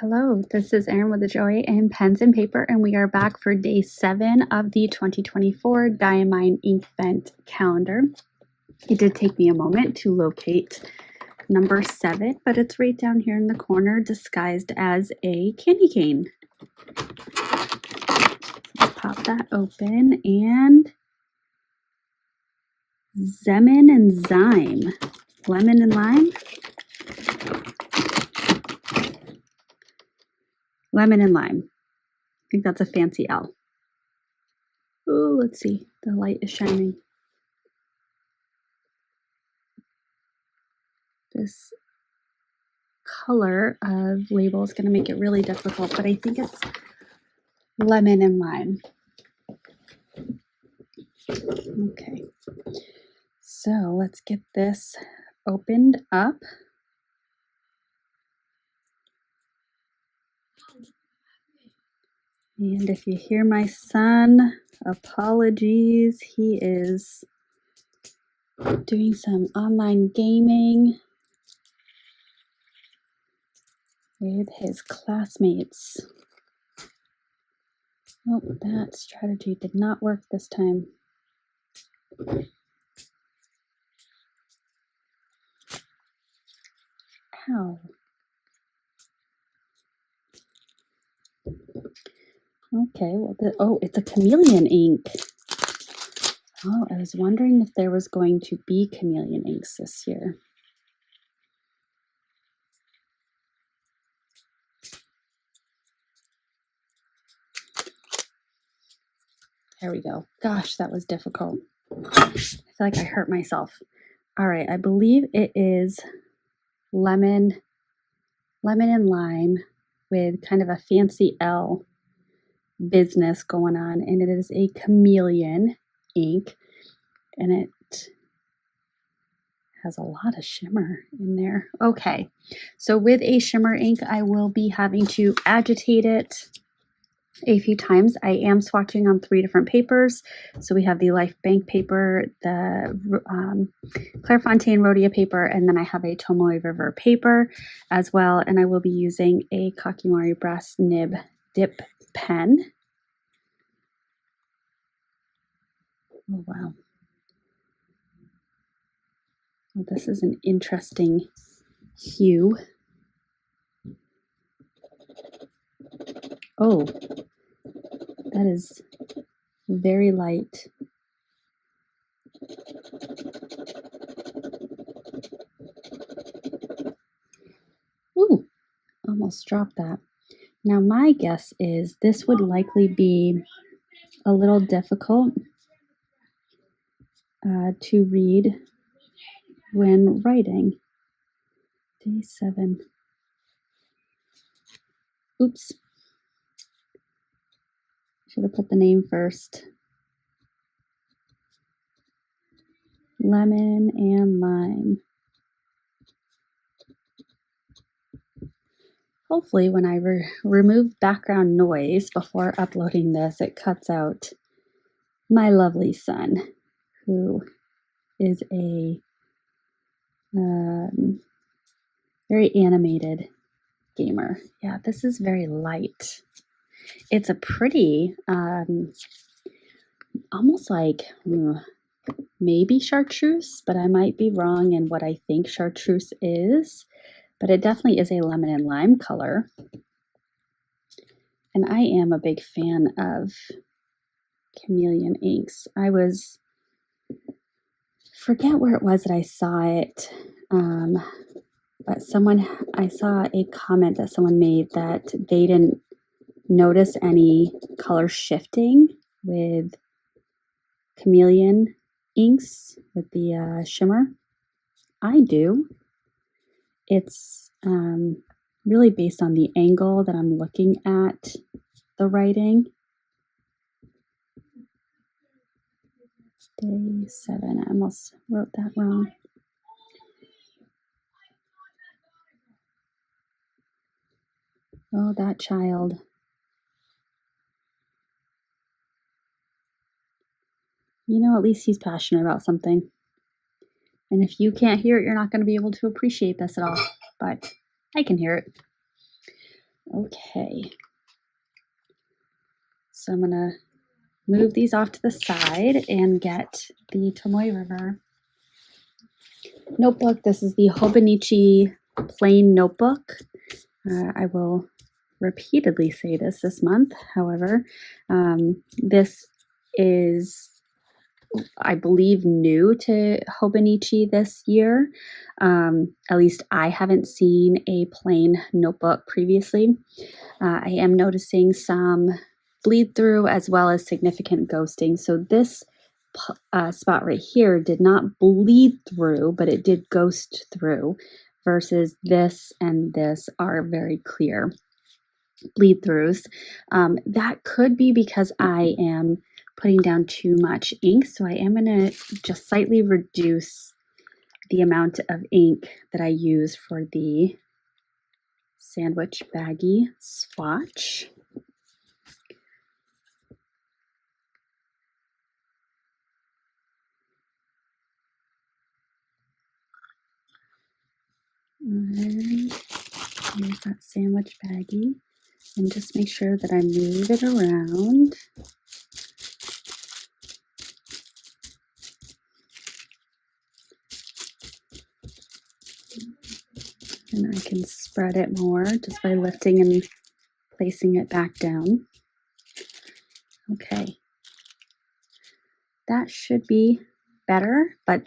Hello, this is Erin with the Joy in Pens and Paper, and we are back for day 7 of the 2024 Diamine Inkvent calendar. It did take me a moment to locate number 7, but it's right down here in the corner disguised as a candy cane. Pop that open, and Zemin and Zyme, lemon and lime. Lemon and lime. I think that's a fancy L. Oh, let's see. The light is shining. This color of label is going to make it really difficult, but I think it's lemon and lime. Okay, so let's get this opened up. And if you hear my son, apologies. He is doing some online gaming with his classmates. Oh, that strategy did not work this time. Ow. Okay, well, it's a chameleon ink. Oh, I was wondering if there was going to be chameleon inks this year. There we go. Gosh, that was difficult. I feel like I hurt myself. All right, I believe it is lemon and lime with kind of a fancy L business going on, and it is a chameleon ink, and it has a lot of shimmer in there. Okay, so with a shimmer ink, I will be having to agitate it a few times. I am swatching on 3 different papers. So we have the Life Bank paper, the Clairefontaine Rhodia paper, and then I have a Tomoe River paper as well. And I will be using a Kakimori brass nib dip pen. Oh, wow. Well, this is an interesting hue. Oh, that is very light. Ooh, almost dropped that. Now my guess is this would likely be a little difficult to read when writing. Day 7. Oops. Should have put the name first. Lemon and lime. Hopefully when I remove background noise before uploading this, it cuts out my lovely son, who is a very animated gamer. Yeah, this is very light. It's a pretty, almost like maybe chartreuse, but I might be wrong in what I think chartreuse is. But it definitely is a lemon and lime color. And I am a big fan of chameleon inks. Forget where it was that I saw it, but I saw a comment that someone made that they didn't notice any color shifting with chameleon inks with the shimmer. I do. It's really based on the angle that I'm looking at the writing. Day 7. I almost wrote that wrong. Oh, that child. You know, at least he's passionate about something. And if you can't hear it, you're not going to be able to appreciate this at all. But I can hear it. Okay. So I'm going to move these off to the side and get the Tomoe River notebook. This is the Hobonichi plain notebook. I will repeatedly say this month. However, this is, I believe, new to Hobonichi this year. At least I haven't seen a plain notebook previously. I am noticing some bleed through as well as significant ghosting. So this spot right here did not bleed through, but it did ghost through, versus this and this are very clear bleed throughs. That could be because I am putting down too much ink. So I am going to just slightly reduce the amount of ink that I use for the sandwich baggie swatch. And here's that sandwich baggie. And just make sure that I move it around. And I can spread it more just by lifting and placing it back down. Okay. That should be better, but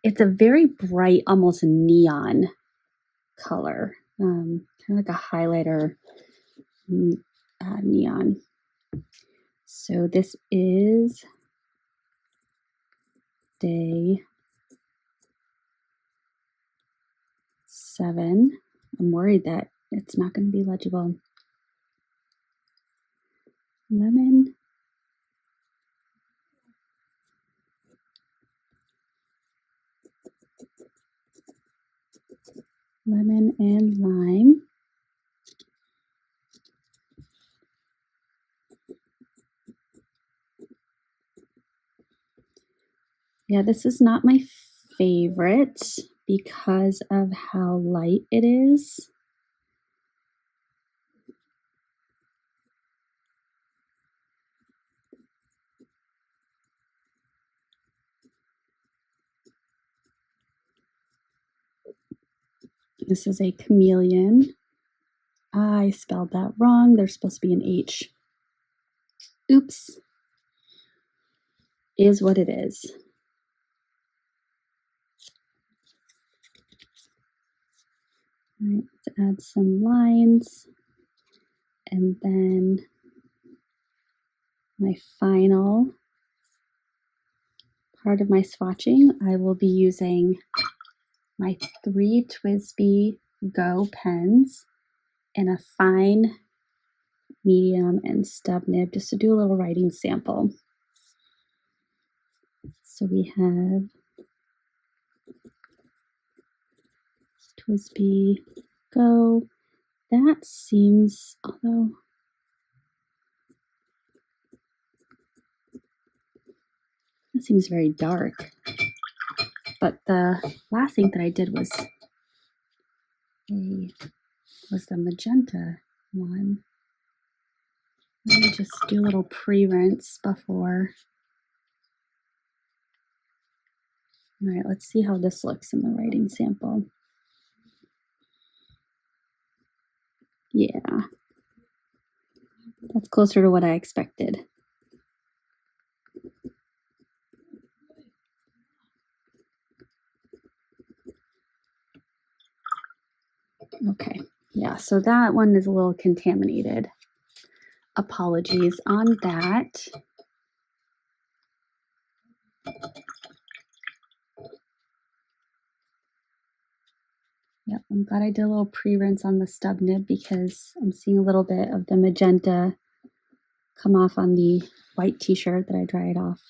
it's a very bright, almost neon color, kind of like a highlighter neon. So this is day 7. I'm worried that it's not going to be legible. Lemon. Lemon and lime. Yeah, this is not my favorite because of how light it is. This is a chameleon. I spelled that wrong. There's supposed to be an H. Oops. Is what it is. All right, let's add some lines. And then my final part of my swatching, I will be using my 3 TWSBI Go pens in a fine, medium, and stub nib just to do a little writing sample. So we have TWSBI Go. That seems, although that seems very dark. But the last ink that I did was the magenta one. Let me just do a little pre-rinse before. All right, let's see how this looks in the writing sample. Yeah, that's closer to what I expected. Okay, yeah, so that one is a little contaminated. Apologies on that. Yep, I'm glad I did a little pre-rinse on the stub nib because I'm seeing a little bit of the magenta come off on the white t-shirt that I dried off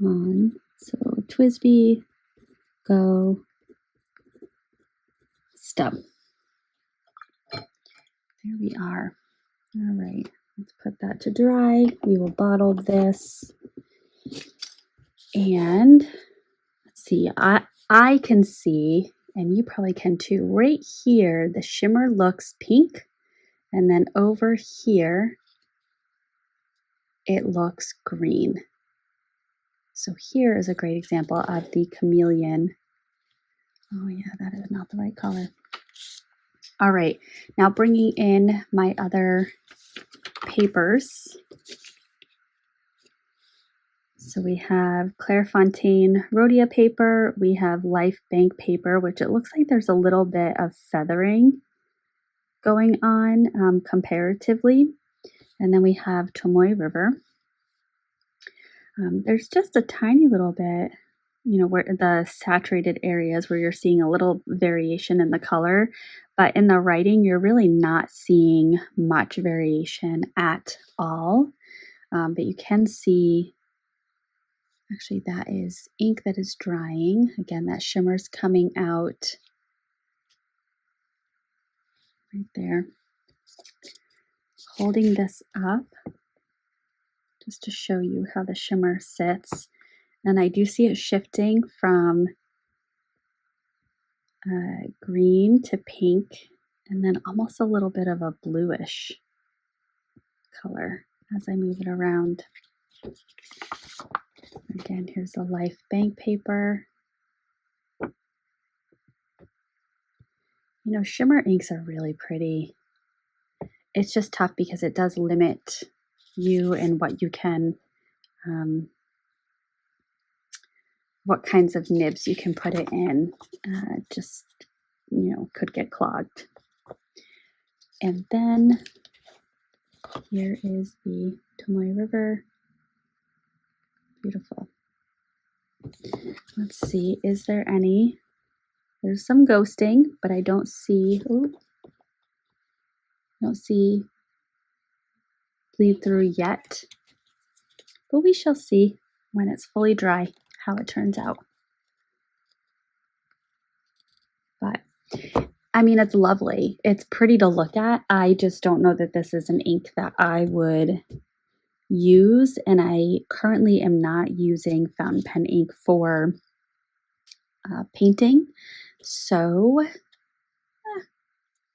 on. So TWSBI Go stub. There we are. All right, let's put that to dry. We will bottle this. And let's see, I can see and you probably can too. Right here, the shimmer looks pink, and then over here, it looks green. So here is a great example of the chameleon. Oh yeah, that is not the right color. All right, now bringing in my other papers. So we have Clairefontaine Rhodia paper, we have Life Bank paper, which it looks like there's a little bit of feathering going on comparatively. And then we have Tomoe River. There's just a tiny little bit, where the saturated areas where you're seeing a little variation in the color, but in the writing, you're really not seeing much variation at all. But you can see, actually, that is ink that is drying. Again, that shimmer's coming out right there. Holding this up just to show you how the shimmer sits. And I do see it shifting from green to pink, and then almost a little bit of a bluish color as I move it around. Again, here's the Life Bank paper. Shimmer inks are really pretty. It's just tough because it does limit you and what you can, what kinds of nibs you can put it in. Just, could get clogged. And then here is the Tomoe River. Beautiful. Let's see, is there any? There's some ghosting, but I don't see, bleed through yet. But we shall see when it's fully dry how it turns out. But I mean, it's lovely. It's pretty to look at. I just don't know that this is an ink that I would use, and I currently am not using fountain pen ink for painting. So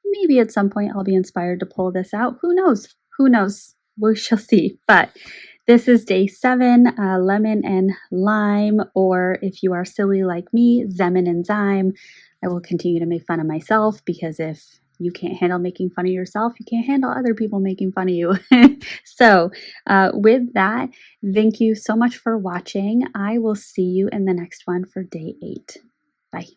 maybe at some point I'll be inspired to pull this out. Who knows? Who knows? We shall see. But this is day 7, lemon and lime, or if you are silly like me, zemin and zyme. I will continue to make fun of myself, because if you can't handle making fun of yourself, you can't handle other people making fun of you. So with that, thank you so much for watching. I will see you in the next one for day 8. Bye.